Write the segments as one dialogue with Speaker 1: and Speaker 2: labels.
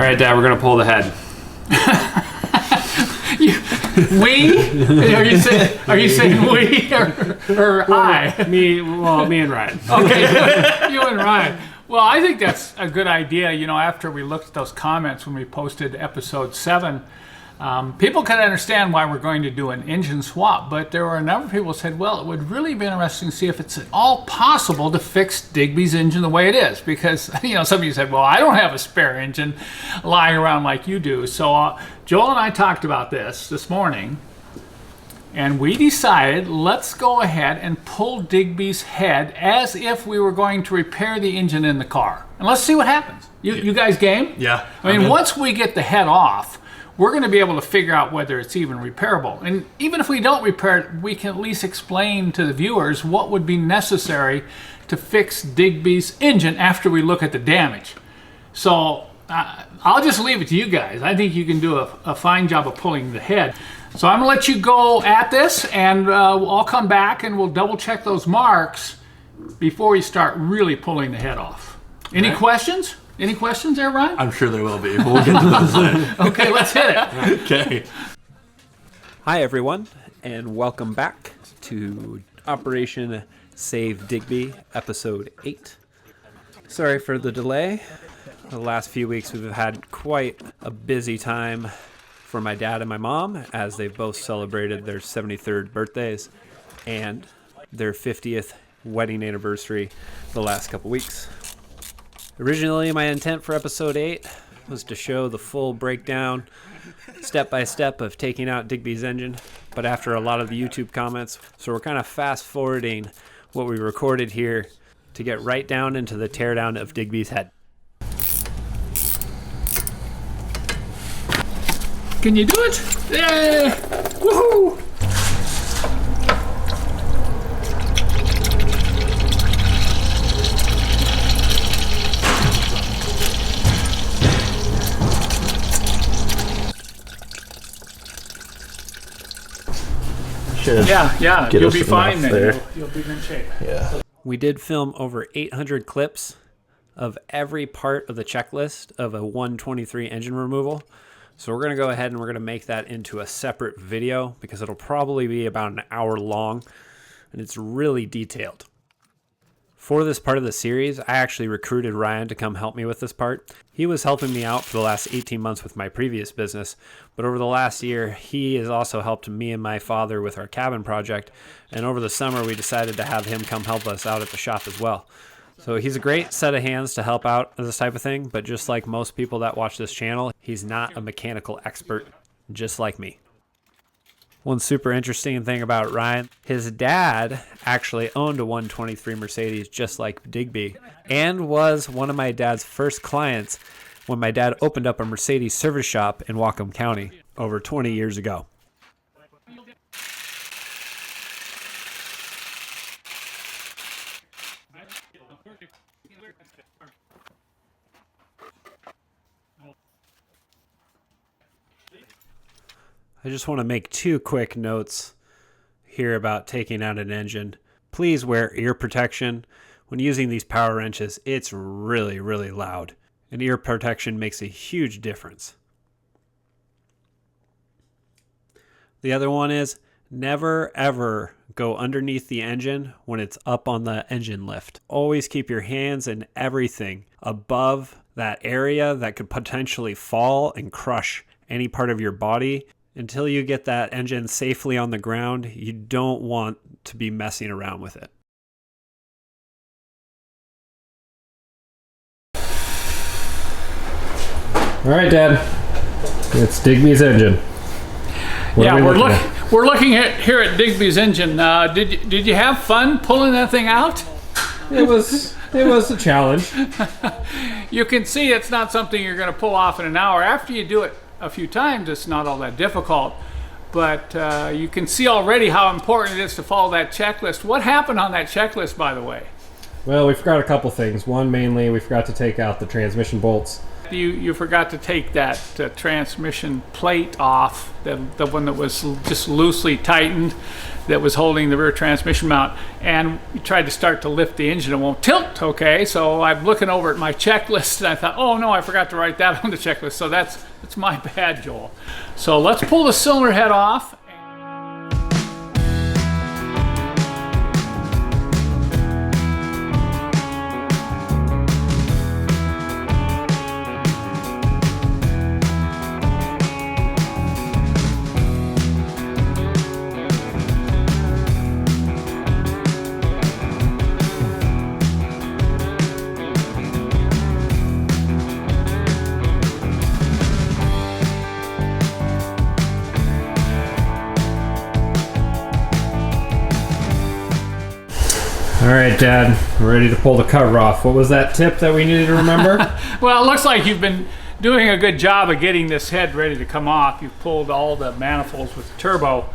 Speaker 1: right, Dad, we're going to pull the head.
Speaker 2: We? Are you saying we or I?
Speaker 1: Me and Ryan.
Speaker 2: Okay, you and Ryan. Well, I think that's a good idea. You know, after we looked at those comments when we posted episode 7, people can understand why we're going to do an engine swap, but there were a number of people who said, well, it would really be interesting to see if it's at all possible to fix Digby's engine the way it is, because, you know, some of you said, well, I don't have a spare engine lying around like you do. So Joel and I talked about this morning, and we decided, let's go ahead and pull Digby's head as if we were going to repair the engine in the car. And let's see what happens. You guys game?
Speaker 1: Yeah.
Speaker 2: I mean, once we get the head off, we're going to be able to figure out whether it's even repairable. And even if we don't repair it, we can at least explain to the viewers what would be necessary to fix Digby's engine after we look at the damage. So I'll just leave it to you guys. I think you can do a fine job of pulling the head. So I'm going to let you go at this, and I'll come back and we'll double check those marks before you start really pulling the head off. Any questions? Any questions there, Ryan?
Speaker 3: I'm sure there will be. We'll get to those later.
Speaker 2: Okay, let's hit it.
Speaker 3: Okay.
Speaker 4: Hi, everyone, and welcome back to Operation Save Digby, Episode 8. Sorry for the delay. The last few weeks we've had quite a busy time for my dad and my mom, as they've both celebrated their 73rd birthdays and their 50th wedding anniversary the last couple weeks. Originally, my intent for episode 8 was to show the full breakdown, step by step, of taking out Digby's engine, but after a lot of the YouTube comments, so we're kind of fast forwarding what we recorded here to get right down into the teardown of Digby's head.
Speaker 2: Can you do it? Yeah! Woohoo! Yeah, you'll be fine then. You'll be in good shape.
Speaker 3: Yeah.
Speaker 4: We did film over 800 clips of every part of the checklist of a 123 engine removal. So we're going to go ahead and we're going to make that into a separate video because it'll probably be about an hour long and it's really detailed. For this part of the series, I actually recruited Ryan to come help me with this part. He was helping me out for the last 18 months with my previous business, but over the last year, he has also helped me and my father with our cabin project, and over the summer, we decided to have him come help us out at the shop as well. So he's a great set of hands to help out with this type of thing, but just like most people that watch this channel, he's not a mechanical expert, just like me. One super interesting thing about Ryan, his dad actually owned a 123 Mercedes just like Digby, and was one of my dad's first clients when my dad opened up a Mercedes service shop in Whatcom County over 20 years ago. I just want to make 2 quick notes here about taking out an engine. Please wear ear protection. When using these power wrenches, it's really, really loud. And ear protection makes a huge difference. The other one is never, ever go underneath the engine when it's up on the engine lift. Always keep your hands and everything above that area that could potentially fall and crush any part of your body. Until you get that engine safely on the ground, you don't want to be messing around with it.
Speaker 1: All right, Dad. It's Digby's engine.
Speaker 2: We're looking at here at Digby's engine. Did you have fun pulling that thing out?
Speaker 1: It was a challenge.
Speaker 2: You can see it's not something you're going to pull off in an hour. After you do it a few times, it's not all that difficult, but you can see already how important it is to follow that checklist. What happened on that checklist, by the way?
Speaker 1: Well, we forgot a couple things. One, mainly, we forgot to take out the transmission bolts.
Speaker 2: You forgot to take that transmission plate off, the one that was just loosely tightened, that was holding the rear transmission mount, and you tried to start to lift the engine. It won't tilt, okay? So I'm looking over at my checklist, and I thought, oh no, I forgot to write that on the checklist. So that's my bad, Joel. So let's pull the cylinder head off.
Speaker 1: All right, Dad, we're ready to pull the cover off. What was that tip that we needed to remember?
Speaker 2: Well, it looks like you've been doing a good job of getting this head ready to come off. You've pulled all the manifolds with the turbo,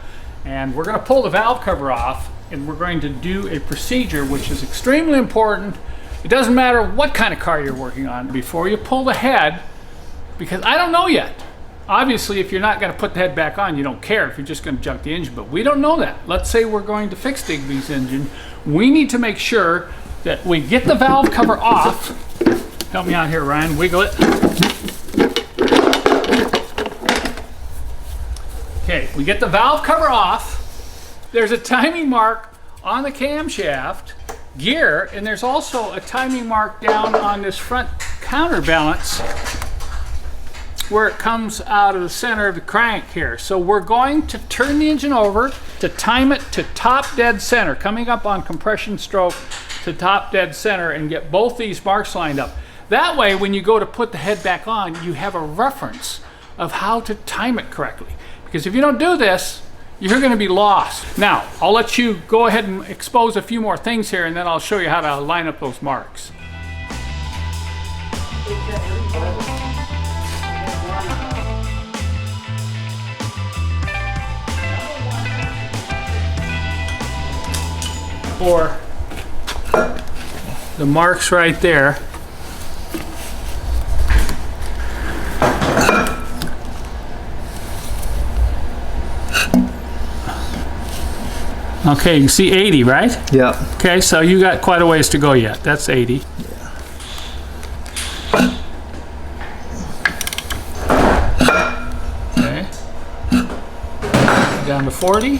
Speaker 2: and we're going to pull the valve cover off, and we're going to do a procedure which is extremely important. It doesn't matter what kind of car you're working on before you pull the head, because I don't know yet. Obviously, if you're not going to put the head back on, you don't care if you're just going to junk the engine, but we don't know that. Let's say we're going to fix Digby's engine. We need to make sure that we get the valve cover off. Help me out here, Ryan. Wiggle it. Okay, we get the valve cover off. There's a timing mark on the camshaft gear, and there's also a timing mark down on this front counterbalance where it comes out of the center of the crank here. So we're going to turn the engine over to time it to top dead center, coming up on compression stroke to top dead center, and get both these marks lined up. That way, when you go to put the head back on, you have a reference of how to time it correctly. Because if you don't do this, you're going to be lost. Now, I'll let you go ahead and expose a few more things here, and then I'll show you how to line up those marks. For the marks right there. Okay, you can see 80, right?
Speaker 5: Yeah.
Speaker 2: Okay, so you got quite a ways to go yet. That's 80. Okay. Down to 40.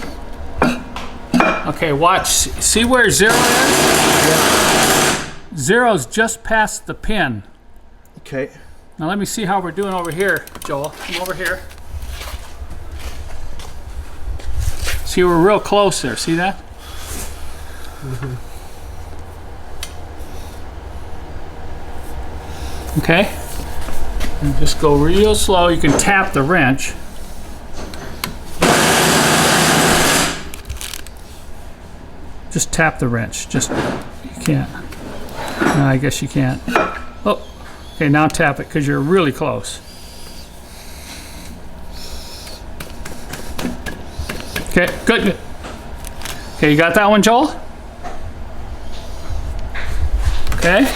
Speaker 2: Okay, watch. See where 0 is?
Speaker 5: Yeah.
Speaker 2: 0's just past the pin.
Speaker 5: Okay.
Speaker 2: Now let me see how we're doing over here, Joel. Come over here. See, we're real close there. See that? Mm-hmm. Okay. And just go real slow. You can tap the wrench. Just tap the wrench. Just, you can't. No, I guess you can't. Oh, okay, now tap it because you're really close. Okay, good. Okay, you got that one, Joel? Okay.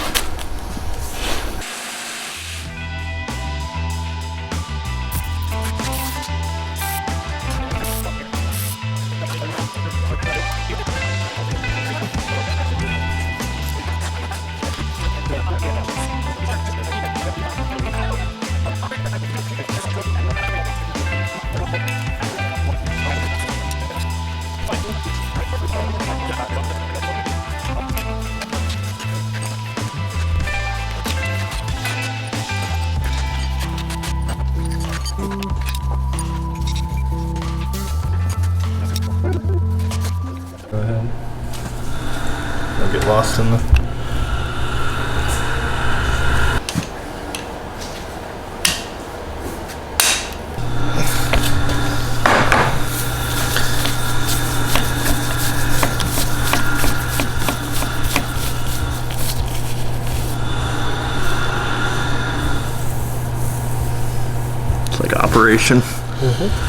Speaker 5: Go ahead. Don't get lost in the... It's like operation.
Speaker 1: Mm-hmm.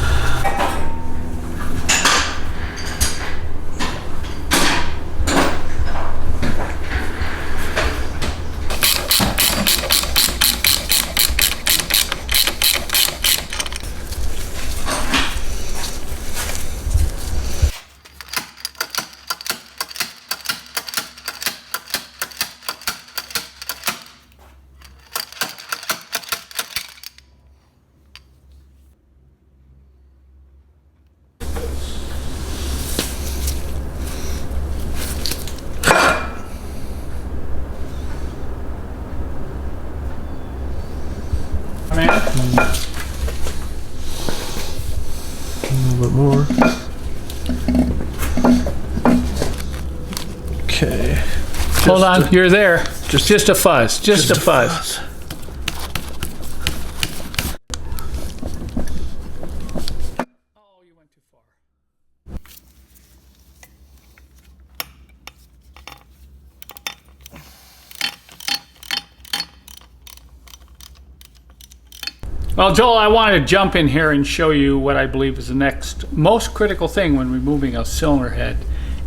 Speaker 5: Okay.
Speaker 2: Hold on, you're there. Just a fuzz. Just a fuzz. Oh, you went too far. Well, Joel, I wanted to jump in here and show you what I believe is the next most critical thing when removing a cylinder head,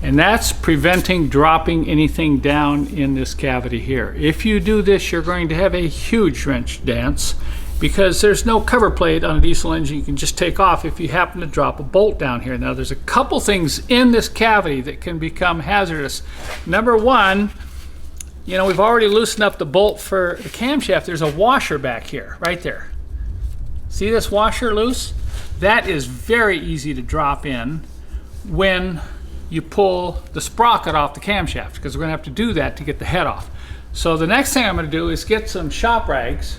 Speaker 2: and that's preventing dropping anything down in this cavity here. If you do this, you're going to have a huge wrench dance because there's no cover plate on a diesel engine you can just take off if you happen to drop a bolt down here. Now, there's a couple things in this cavity that can become hazardous. Number one, you know, we've already loosened up the bolt for the camshaft. There's a washer back here, right there. See this washer loose? That is very easy to drop in when you pull the sprocket off the camshaft, because we're going to have to do that to get the head off. So the next thing I'm going to do is get some shop rags.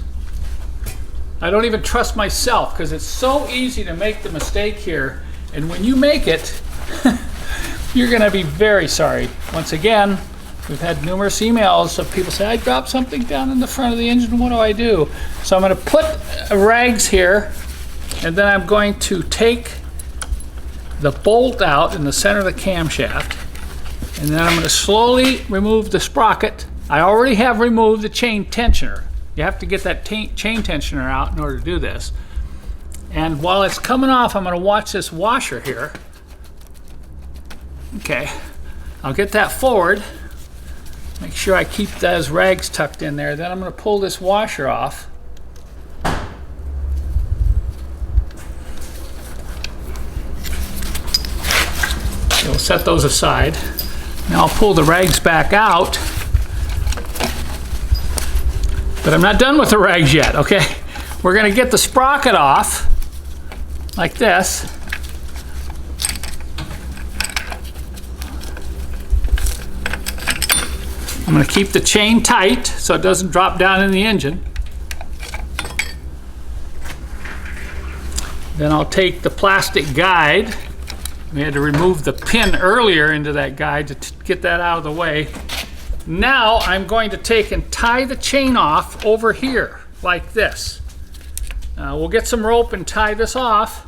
Speaker 2: I don't even trust myself because it's so easy to make the mistake here, and when you make it, you're going to be very sorry. Once again, we've had numerous emails of people say, I dropped something down in the front of the engine, what do I do? So I'm going to put rags here, and then I'm going to take the bolt out in the center of the camshaft, and then I'm going to slowly remove the sprocket. I already have removed the chain tensioner. You have to get that chain tensioner out in order to do this. And while it's coming off, I'm going to watch this washer here. Okay, I'll get that forward. Make sure I keep those rags tucked in there. Then I'm going to pull this washer off. So we'll set those aside. Now I'll pull the rags back out. But I'm not done with the rags yet, okay? We're going to get the sprocket off like this. I'm going to keep the chain tight so it doesn't drop down in the engine. Then I'll take the plastic guide. We had to remove the pin earlier into that guide to get that out of the way. Now I'm going to take and tie the chain off over here like this. We'll get some rope and tie this off.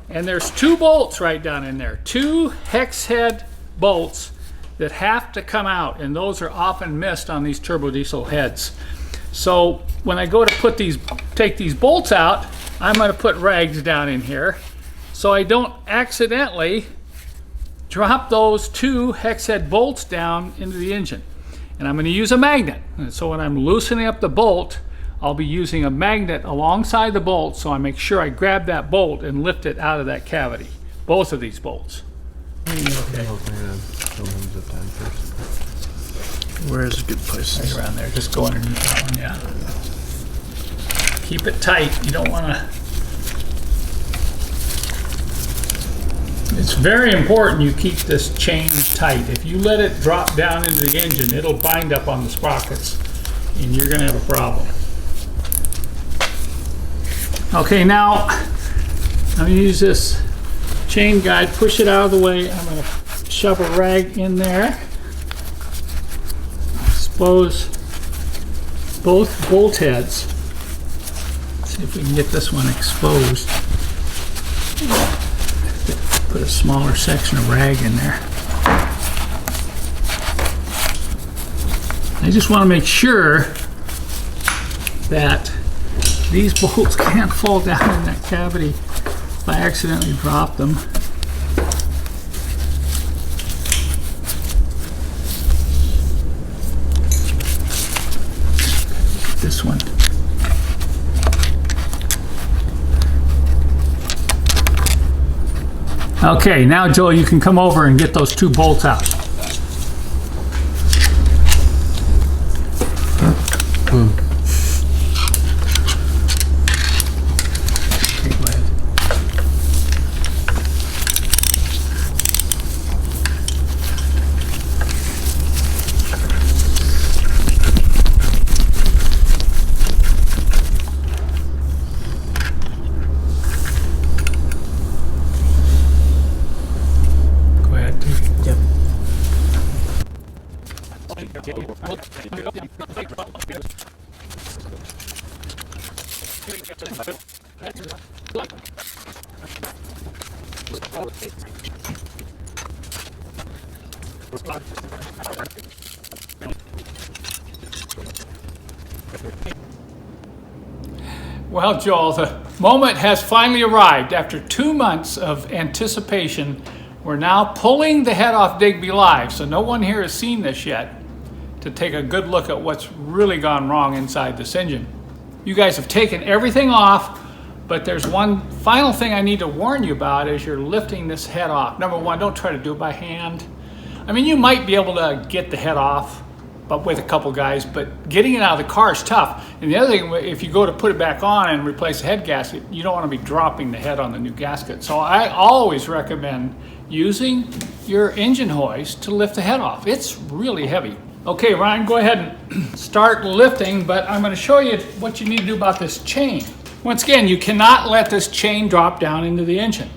Speaker 2: And there's two bolts right down in there, two hex head bolts that have to come out, and those are often missed on these turbo diesel heads. So when I go to take these bolts out, I'm going to put rags down in here so I don't accidentally drop those two hex head bolts down into the engine. And I'm going to use a magnet. And so when I'm loosening up the bolt, I'll be using a magnet alongside the bolt so I make sure I grab that bolt and lift it out of that cavity. Both of these bolts. Okay.
Speaker 5: Where's a good place?
Speaker 2: Right around there. Just go underneath that one, yeah. Keep it tight. You don't want to... It's very important you keep this chain tight. If you let it drop down into the engine, it'll bind up on the sprockets and you're going to have a problem. Okay, now I'm going to use this chain guide, push it out of the way. I'm going to shove a rag in there, expose both bolt heads. Let's see if we can get this one exposed. Put a smaller section of rag in there. I just want to make sure that these bolts can't fall down in that cavity if I accidentally drop them. This one. Okay, now Joel, you can come over and get those two bolts out. Okay, go ahead. Well, Joel, the moment has finally arrived. After 2 months of anticipation, we're now pulling the head off Digby live, so no one here has seen this yet, to take a good look at what's really gone wrong inside this engine. You guys have taken everything off, but there's one final thing I need to warn you about as you're lifting this head off. Number one, don't try to do it by hand. I mean, you might be able to get the head off, but with a couple guys, but getting it out of the car is tough. And the other thing, if you go to put it back on and replace the head gasket, you don't want to be dropping the head on the new gasket. So I always recommend using your engine hoist to lift the head off. It's really heavy. Okay, Ryan, go ahead and start lifting, but I'm going to show you what you need to do about this chain. Once again, you cannot let this chain drop down into the engine.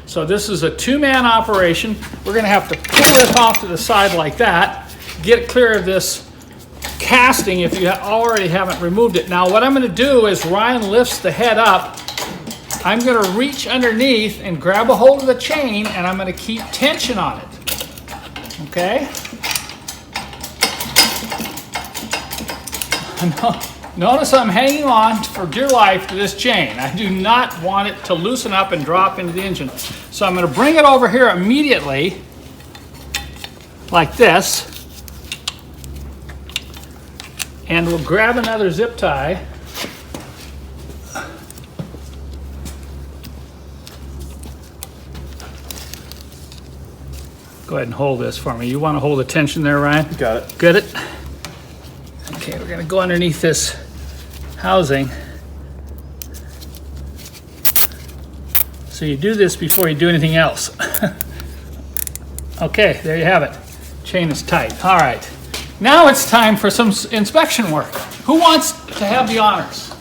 Speaker 2: So this is a two-man operation. We're going to have to pull this off to the side like that, get clear of this casting if you already haven't removed it. Now what I'm going to do is Ryan lifts the head up. I'm going to reach underneath and grab a hold of the chain, and I'm going to keep tension on it. Okay? Notice I'm hanging on for dear life to this chain. I do not want it to loosen up and drop into the engine. So I'm going to bring it over here immediately, like this. And we'll grab another zip tie. Go ahead and hold this for me. You want to hold the tension there, Ryan?
Speaker 5: Got it.
Speaker 2: Get it? Okay, we're going to go underneath this housing. So you do this before you do anything else. Okay, there you have it. Chain is tight. All right. Now it's time for some inspection work. Who wants to have the honors?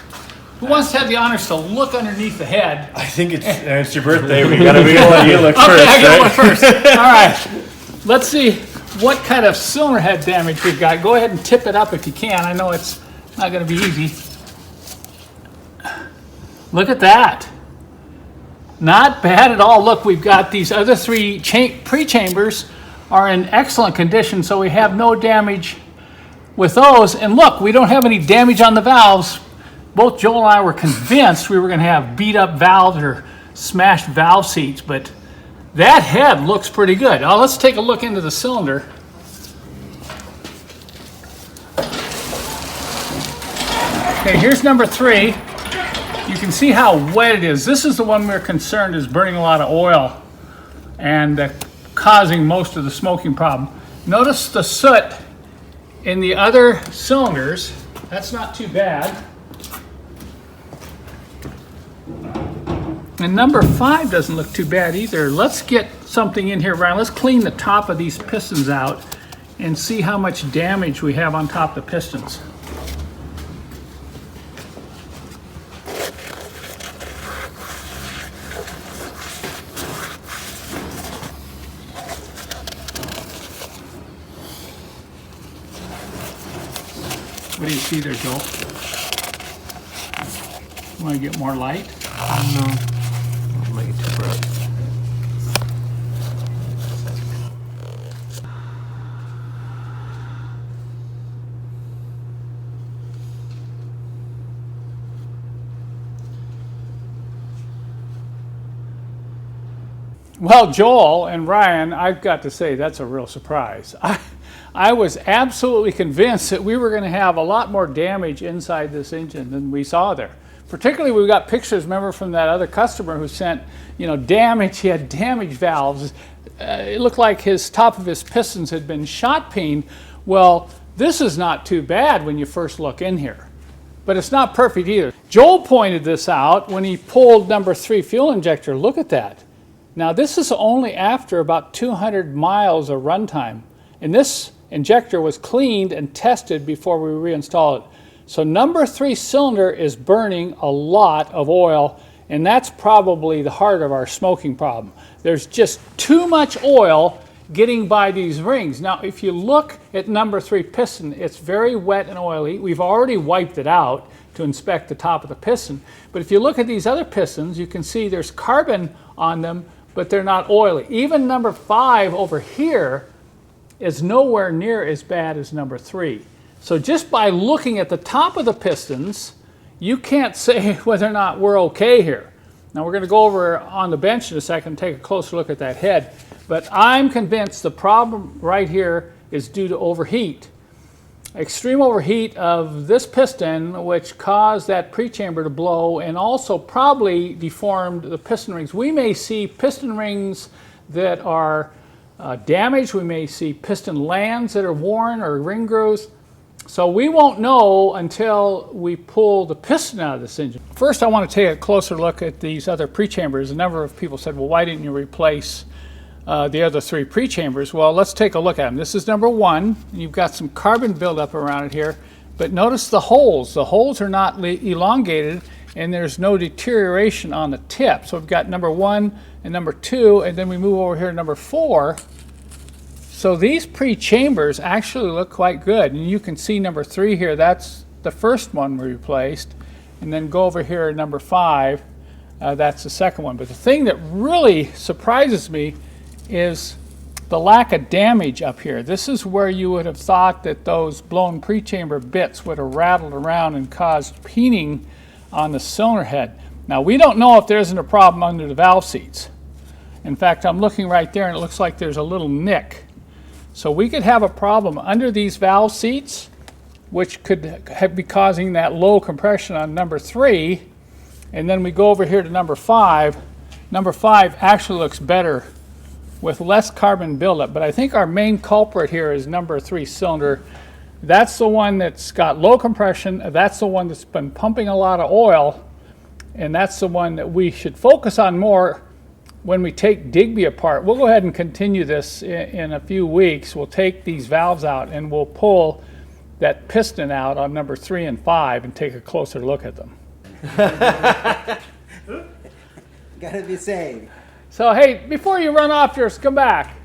Speaker 2: Who wants to have the honors to look underneath the head?
Speaker 5: I think it's your birthday. We gotta let you look
Speaker 2: Okay,
Speaker 5: first.
Speaker 2: I got
Speaker 5: Right?
Speaker 2: one first. All right. Let's see what kind of cylinder head damage we've got. Go ahead and tip it up if you can. I know it's not going to be easy. Look at that. Not bad at all. Look, we've got these other three pre-chambers are in excellent condition, so we have no damage with those. And look, we don't have any damage on the valves. Both Joel and I were convinced we were going to have beat up valves or smashed valve seats, but that head looks pretty good. Now let's take a look into the cylinder. Okay, here's number 3. You can see how wet it is. This is the one we're concerned is burning a lot of oil and causing most of the smoking problem. Notice the soot in the other cylinders. That's not too bad. And number 5 doesn't look too bad either. Let's get something in here, Ryan. Let's clean the top of these pistons out and see how much damage we have on top of the pistons. What do you see there, Joel? Want to get more light?
Speaker 5: No. I'll make it too bright.
Speaker 2: Well, Joel and Ryan, I've got to say that's a real surprise. I was absolutely convinced that we were going to have a lot more damage inside this engine than we saw there. Particularly, we got pictures, remember, from that other customer who sent, damage. He had damaged valves. It looked like his top of his pistons had been shot peened. Well, this is not too bad when you first look in here, but it's not perfect either. Joel pointed this out when he pulled number 3 fuel injector. Look at that. Now, this is only after about 200 miles of runtime, and this injector was cleaned and tested before we reinstalled it. So number 3 cylinder is burning a lot of oil, and that's probably the heart of our smoking problem. There's just too much oil getting by these rings. Now, if you look at number 3 piston, it's very wet and oily. We've already wiped it out to inspect the top of the piston. But if you look at these other pistons, you can see there's carbon on them, but they're not oily. Even number 5 over here is nowhere near as bad as number 3. So just by looking at the top of the pistons, you can't say whether or not we're okay here. Now we're going to go over on the bench in a second and take a closer look at that head. But I'm convinced the problem right here is due to overheat. Extreme overheat of this piston, which caused that pre-chamber to blow and also probably deformed the piston rings. We may see piston rings that are damaged. We may see piston lands that are worn or ring grooves. So we won't know until we pull the piston out of this engine. First, I want to take a closer look at these other pre-chambers. A number of people said, well, why didn't you replace the other 3 pre-chambers? Well, let's take a look at them. This is number 1. You've got some carbon buildup around it here, but notice the holes. The holes are not elongated, and there's no deterioration on the tip. So we've got number 1 and number 2, and then we move over here to number 4. So these pre-chambers actually look quite good. And you can see number 3 here, that's the first one we replaced. And then go over here to number 5, that's the second one. But the thing that really surprises me is the lack of damage up here. This is where you would have thought that those blown pre-chamber bits would have rattled around and caused peening on the cylinder head. Now we don't know if there isn't a problem under the valve seats. In fact, I'm looking right there and it looks like there's a little nick. So we could have a problem under these valve seats, which could be causing that low compression on number 3. And then we go over here to number 5. Number 5 actually looks better with less carbon buildup. But I think our main culprit here is number 3 cylinder. That's the one that's got low compression. That's the one that's been pumping a lot of oil. And that's the one that we should focus on more when we take Digby apart. We'll go ahead and continue this in a few weeks. We'll take these valves out and we'll pull that piston out on number 3 and 5 and take a closer look at them.
Speaker 6: Gotta be safe.
Speaker 2: So hey, before you run off, just come back.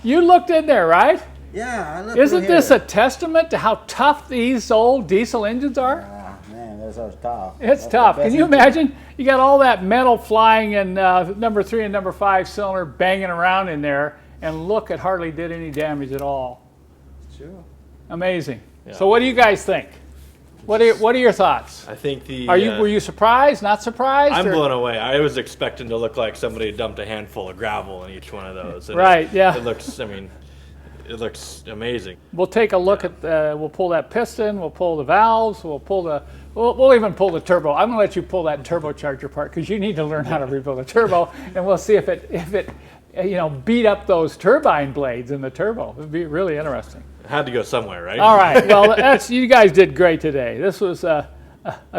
Speaker 2: You looked in there, right?
Speaker 6: Yeah, I look
Speaker 2: Isn't
Speaker 6: through
Speaker 2: this
Speaker 6: here.
Speaker 2: a testament to how tough these old diesel engines are?
Speaker 6: Ah, man, those are tough.
Speaker 2: It's
Speaker 6: That's
Speaker 2: tough.
Speaker 6: the best
Speaker 2: Can you
Speaker 6: engine.
Speaker 2: imagine? You got all that metal flying and number 3 and number 5 cylinder banging around in there, and look, it hardly did any damage at all.
Speaker 6: Sure.
Speaker 2: Amazing. So what do you guys think? What are your thoughts?
Speaker 5: I think the.
Speaker 2: Were you surprised? Not surprised?
Speaker 5: I'm
Speaker 2: or-
Speaker 5: blown away. I was expecting to look like somebody dumped a handful of gravel in each one of those. And
Speaker 2: Right, yeah.
Speaker 5: It looks. I mean, it looks amazing.
Speaker 2: We'll take a look at. We'll pull that piston. We'll pull the valves. We'll pull the. We'll even pull the turbo. I'm gonna let you pull that turbocharger part because you need to learn how to rebuild a turbo, and we'll see if it beat up those turbine blades in the turbo. It'd be really interesting.
Speaker 5: It had to go somewhere, right?
Speaker 2: All right. Well, you guys did great today. This was a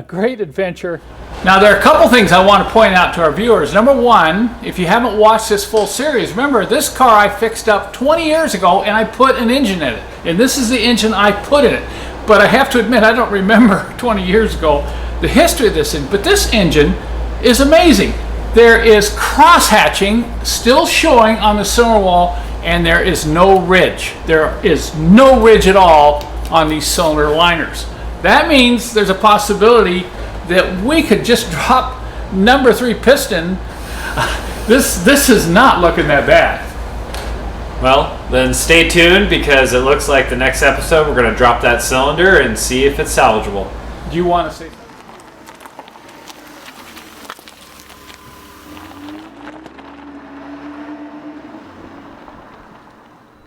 Speaker 2: great adventure. Now, there are a couple things I want to point out to our viewers. Number 1, if you haven't watched this full series, remember this car I fixed up 20 years ago and I put an engine in it. And this is the engine I put in it. But I have to admit, I don't remember 20 years ago the history of this engine. But this engine is amazing. There is cross-hatching still showing on the cylinder wall, and there is no ridge. There is no ridge at all on these cylinder liners. That means there's a possibility that we could just drop number 3 piston. This is not looking that bad.
Speaker 4: Well, then stay tuned because it looks like the next episode we're going to drop that cylinder and see if it's salvageable.
Speaker 2: Do you want to say something?